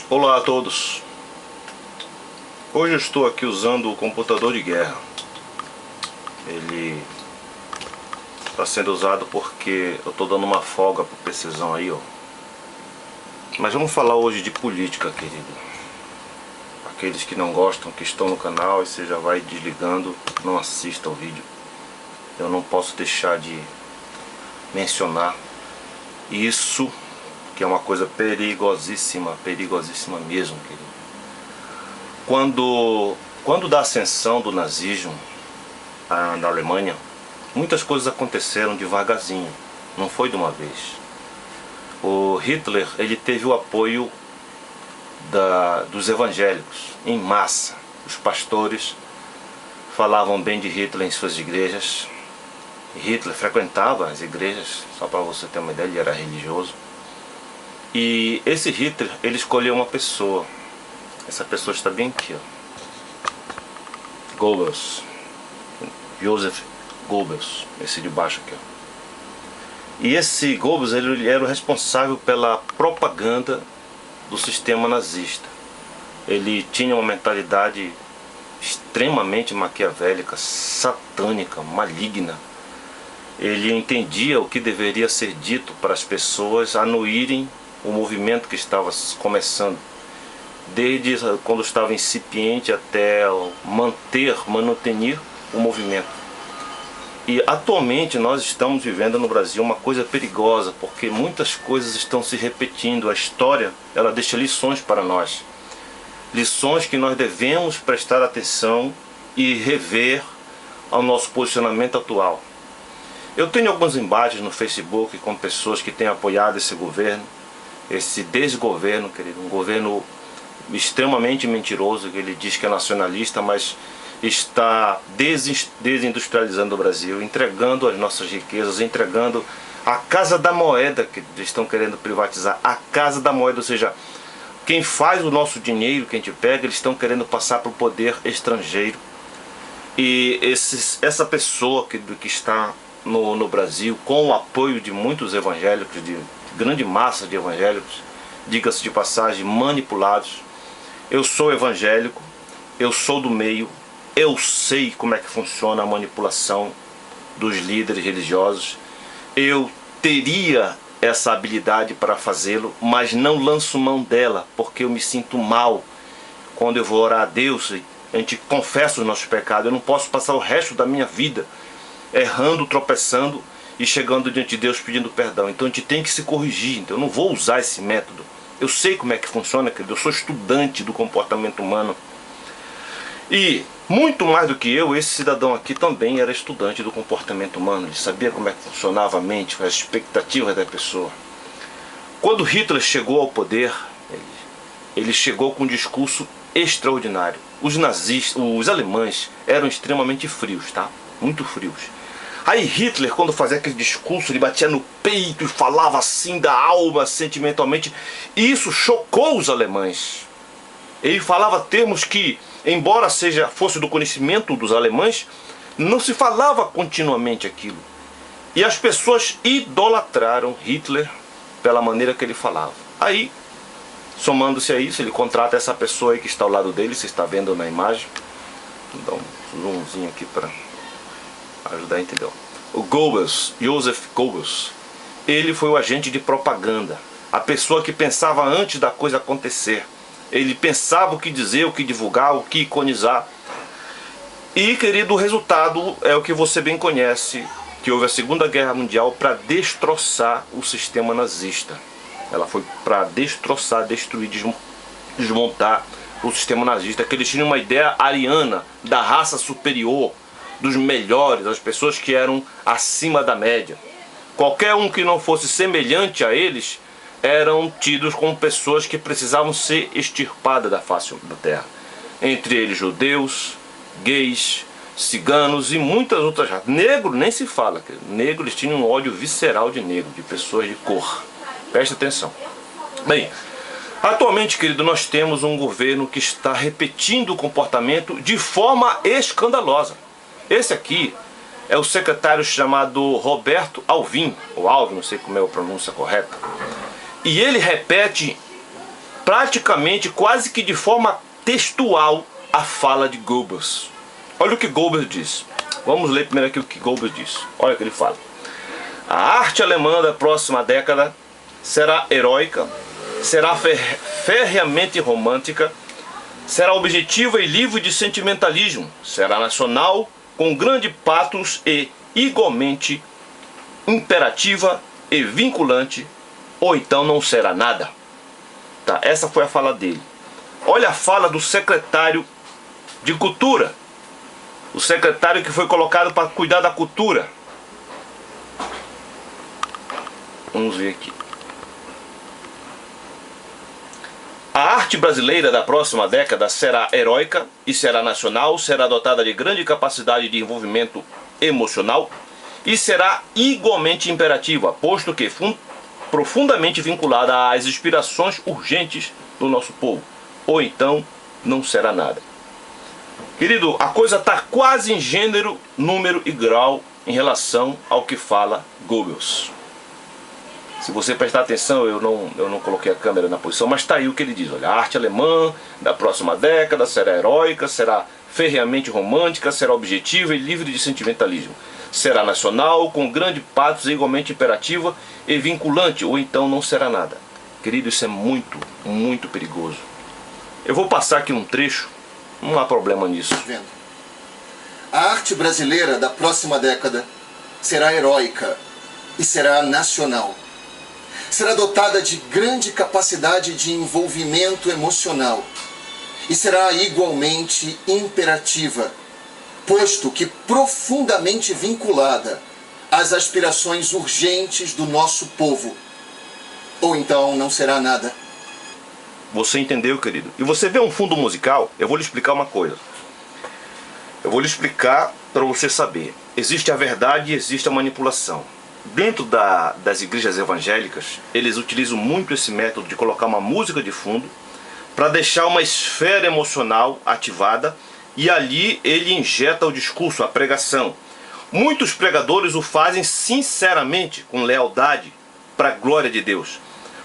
Olá a todos. Hoje eu estou aqui usando o computador de guerra. Ele está sendo usado porque eu estou dando uma folga pro PCzão aí, ó. Mas vamos falar hoje de política, querido. Aqueles que não gostam, que estão no canal, e você já vai desligando, não assista o vídeo. Eu não posso deixar de mencionar isso, que é uma coisa perigosíssima, perigosíssima mesmo, querido. Quando da ascensão do nazismo na Alemanha, muitas coisas aconteceram devagarzinho, não foi de uma vez. O Hitler, ele teve o apoio dos evangélicos em massa. Os pastores falavam bem de Hitler em suas igrejas. Hitler frequentava as igrejas, só para você ter uma ideia, ele era religioso. E esse Hitler, ele escolheu uma pessoa. Essa pessoa está bem aqui, ó. Goebbels. Joseph Goebbels. Esse de baixo aqui, ó. E esse Goebbels, ele era o responsável pela propaganda do sistema nazista. Ele tinha uma mentalidade extremamente maquiavélica, satânica, maligna. Ele entendia o que deveria ser dito para as pessoas anuírem o movimento que estava começando, desde quando estava incipiente até manter o movimento. E atualmente nós estamos vivendo no Brasil uma coisa perigosa, porque muitas coisas estão se repetindo. A história, ela deixa lições para nós, lições que nós devemos prestar atenção e rever ao nosso posicionamento atual. Eu tenho alguns embates no Facebook com pessoas que têm apoiado esse governo, esse desgoverno, querido, um governo extremamente mentiroso, que ele diz que é nacionalista, mas está desindustrializando o Brasil, entregando as nossas riquezas, entregando a Casa da Moeda, que eles estão querendo privatizar, a Casa da Moeda, ou seja, quem faz o nosso dinheiro, que a gente pega, eles estão querendo passar para o poder estrangeiro. E essa pessoa que está no Brasil, com o apoio de muitos evangélicos, de grande massa de evangélicos, diga-se de passagem, manipulados. Eu sou evangélico, eu sou do meio, eu sei como é que funciona a manipulação dos líderes religiosos. Eu teria essa habilidade para fazê-lo, mas não lanço mão dela, porque eu me sinto mal quando eu vou orar a Deus. A gente confessa os nossos pecados. Eu não posso passar o resto da minha vida errando, tropeçando e chegando diante de Deus pedindo perdão. Então a gente tem que se corrigir. Então eu não vou usar esse método. Eu sei como é que funciona, querido. Eu sou estudante do comportamento humano. E muito mais do que eu, esse cidadão aqui também era estudante do comportamento humano. Ele sabia como é que funcionava a mente, as expectativas da pessoa. Quando Hitler chegou ao poder, ele chegou com um discurso extraordinário. Os nazistas, os alemães eram extremamente frios, tá? Muito frios. Aí Hitler, quando fazia aquele discurso, ele batia no peito e falava assim da alma, sentimentalmente. E isso chocou os alemães. Ele falava termos que, embora fosse do conhecimento dos alemães, não se falava continuamente aquilo. E as pessoas idolatraram Hitler pela maneira que ele falava. Aí, somando-se a isso, ele contrata essa pessoa aí que está ao lado dele, você está vendo na imagem. Vou dar um zoomzinho aqui para ajudar a entender. O Goebbels, Joseph Goebbels, ele foi o agente de propaganda, a pessoa que pensava antes da coisa acontecer. Ele pensava o que dizer, o que divulgar, o que iconizar. E, querido, o resultado é o que você bem conhece, que houve a Segunda Guerra Mundial para destroçar o sistema nazista. Ela foi para destroçar, destruir, desmontar o sistema nazista, que eles tinham uma ideia ariana da raça superior, dos melhores, as pessoas que eram acima da média. Qualquer um que não fosse semelhante a eles eram tidos como pessoas que precisavam ser extirpadas da face da terra. Entre eles judeus, gays, ciganos e muitas outras raças. Negro nem se fala. Negro, eles tinham um ódio visceral de negro, de pessoas de cor. Preste atenção. Bem, atualmente, querido, nós temos um governo que está repetindo o comportamento de forma escandalosa. Esse aqui é o secretário chamado Roberto Alvim, ou Alvin, não sei como é a pronúncia correta. E ele repete praticamente, quase que de forma textual, a fala de Goebbels. Olha o que Goebbels diz. Vamos ler primeiro aqui o que Goebbels diz. Olha o que ele fala. A arte alemã da próxima década será heróica, será ferreamente romântica, será objetiva e livre de sentimentalismo, será nacional, com grande patos e igualmente imperativa e vinculante, ou então não será nada. Tá, essa foi a fala dele. Olha a fala do secretário de Cultura, o secretário que foi colocado para cuidar da cultura. Vamos ver aqui. A arte brasileira da próxima década será heróica e será nacional, será dotada de grande capacidade de envolvimento emocional e será igualmente imperativa, posto que profundamente vinculada às inspirações urgentes do nosso povo, ou então não será nada. Querido, a coisa está quase em gênero, número e grau em relação ao que fala Goebbels. Se você prestar atenção, eu não coloquei a câmera na posição, mas está aí o que ele diz. Olha, a arte alemã da próxima década será heróica, será ferreamente romântica, será objetiva e livre de sentimentalismo. Será nacional, com grande patos e igualmente imperativa e vinculante, ou então não será nada. Querido, isso é muito, muito perigoso. Eu vou passar aqui um trecho, não há problema nisso. A arte brasileira da próxima década será heróica e será nacional. Será dotada de grande capacidade de envolvimento emocional e será igualmente imperativa, posto que profundamente vinculada às aspirações urgentes do nosso povo, ou então não será nada. Você entendeu, querido? E você vê um fundo musical, eu vou lhe explicar uma coisa. Eu vou lhe explicar para você saber. Existe a verdade e existe a manipulação. Dentro das igrejas evangélicas, eles utilizam muito esse método de colocar uma música de fundo para deixar uma esfera emocional ativada e ali ele injeta o discurso, a pregação. Muitos pregadores o fazem sinceramente, com lealdade, para a glória de Deus.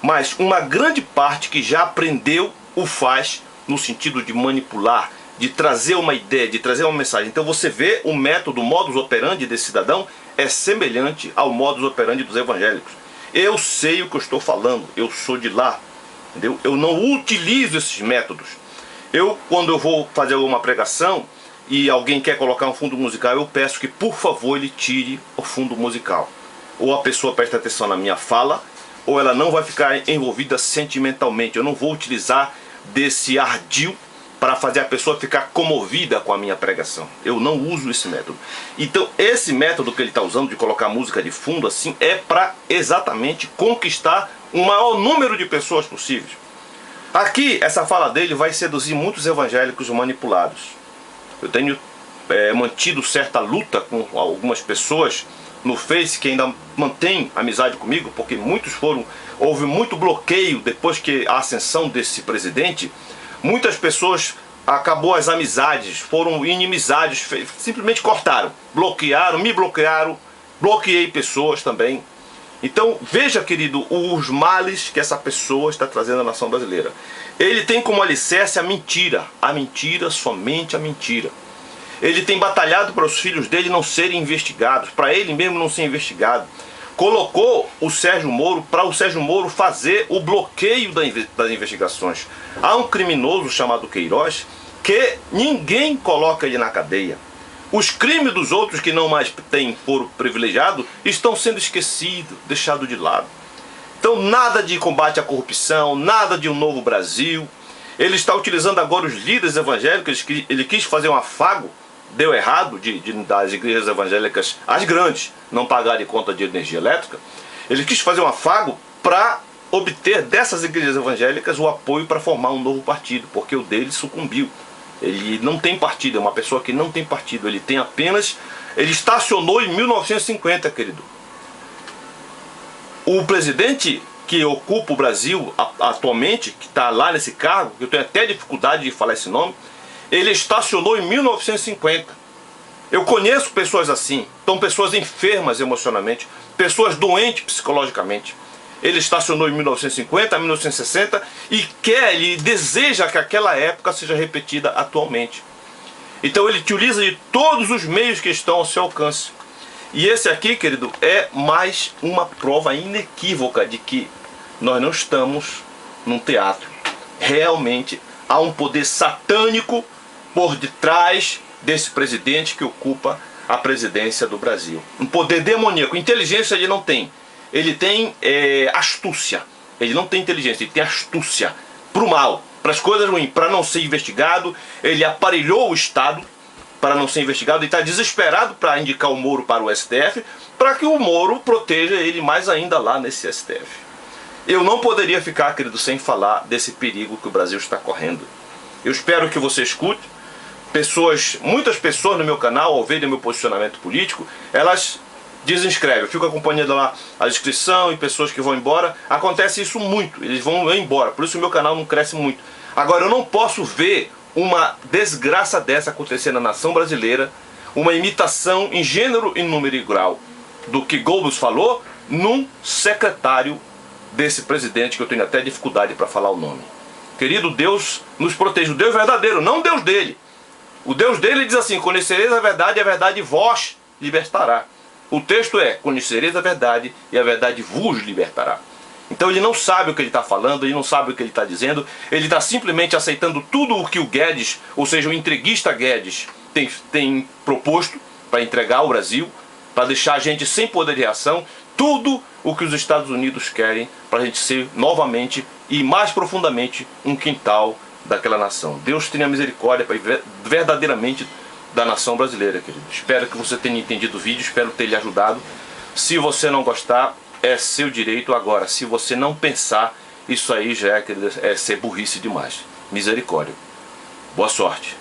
Mas uma grande parte que já aprendeu o faz no sentido de manipular, de trazer uma ideia, de trazer uma mensagem. Então você vê o método, o modus operandi desse cidadão é semelhante ao modus operandi dos evangélicos. Eu sei o que eu estou falando, eu sou de lá, entendeu? Eu não utilizo esses métodos. Quando eu vou fazer uma pregação e alguém quer colocar um fundo musical, eu peço que por favor ele tire o fundo musical. Ou a pessoa presta atenção na minha fala, ou ela não vai ficar envolvida sentimentalmente. Eu não vou utilizar desse ardil para fazer a pessoa ficar comovida com a minha pregação. Eu não uso esse método. Então esse método que ele está usando de colocar música de fundo assim é para exatamente conquistar o maior número de pessoas possíveis. Aqui essa fala dele vai seduzir muitos evangélicos manipulados. Eu tenho mantido certa luta com algumas pessoas no Face que ainda mantém amizade comigo, porque houve muito bloqueio depois que a ascensão desse presidente. Muitas pessoas acabou as amizades, foram inimizades, simplesmente cortaram, me bloquearam, bloqueei pessoas também. Então veja, querido, os males que essa pessoa está trazendo à nação brasileira. Ele tem como alicerce a mentira, somente a mentira. Ele tem batalhado para os filhos dele não serem investigados, para ele mesmo não ser investigado. Colocou o Sérgio Moro para o Sérgio Moro fazer o bloqueio das investigações. Há um criminoso chamado Queiroz que ninguém coloca ele na cadeia. Os crimes dos outros que não mais têm foro privilegiado estão sendo esquecidos, deixados de lado. Então nada de combate à corrupção, nada de um novo Brasil. Ele está utilizando agora os líderes evangélicos, ele quis fazer um afago, deu errado das igrejas evangélicas, as grandes, não pagarem conta de energia elétrica. Ele quis fazer um afago para obter dessas igrejas evangélicas o apoio para formar um novo partido, porque o dele sucumbiu. Ele não tem partido, é uma pessoa que não tem partido, ele estacionou em 1950, querido. O presidente que ocupa o Brasil atualmente, que está lá nesse cargo, que eu tenho até dificuldade de falar esse nome, ele estacionou em 1950. Eu conheço pessoas assim, são pessoas enfermas emocionalmente, pessoas doentes psicologicamente. ele estacionou em 1950, 1960 e ele deseja que aquela época seja repetida atualmente. Então ele utiliza de todos os meios que estão ao seu alcance. E esse aqui, querido, é mais uma prova inequívoca de que nós não estamos num teatro. Realmente há um poder satânico por detrás desse presidente que ocupa a presidência do Brasil. Um poder demoníaco. Inteligência ele não tem. Ele tem astúcia. Ele não tem inteligência, ele tem astúcia para o mal, para as coisas ruins, para não ser investigado. Ele aparelhou o Estado para não ser investigado. Ele está desesperado para indicar o Moro para o STF, para que o Moro proteja ele mais ainda lá nesse STF. Eu não poderia ficar, querido, sem falar desse perigo que o Brasil está correndo. Eu espero que você escute. Muitas pessoas no meu canal, ao verem meu posicionamento político, elas desinscrevem. Eu fico acompanhando lá a inscrição e pessoas que vão embora. Acontece isso muito, eles vão embora. Por isso o meu canal não cresce muito. Agora, eu não posso ver uma desgraça dessa acontecer na nação brasileira, uma imitação em gênero, em número e grau do que Goebbels falou, num secretário desse presidente, que eu tenho até dificuldade para falar o nome. Querido, Deus nos protege. O Deus verdadeiro, não o Deus dele. O Deus dele diz assim: conhecereis a verdade vos libertará. O texto é: conhecereis a verdade e a verdade vos libertará. Então ele não sabe o que ele está falando, ele não sabe o que ele está dizendo, ele está simplesmente aceitando tudo o que o Guedes, ou seja, o entreguista Guedes, tem proposto para entregar o Brasil, para deixar a gente sem poder de reação, tudo o que os Estados Unidos querem para a gente ser novamente e mais profundamente um quintal daquela nação. Deus tenha misericórdia verdadeiramente da nação brasileira, querido. Espero que você tenha entendido o vídeo, espero ter lhe ajudado. Se você não gostar, é seu direito. Agora, se você não pensar, isso aí já é ser burrice demais. Misericórdia. Boa sorte.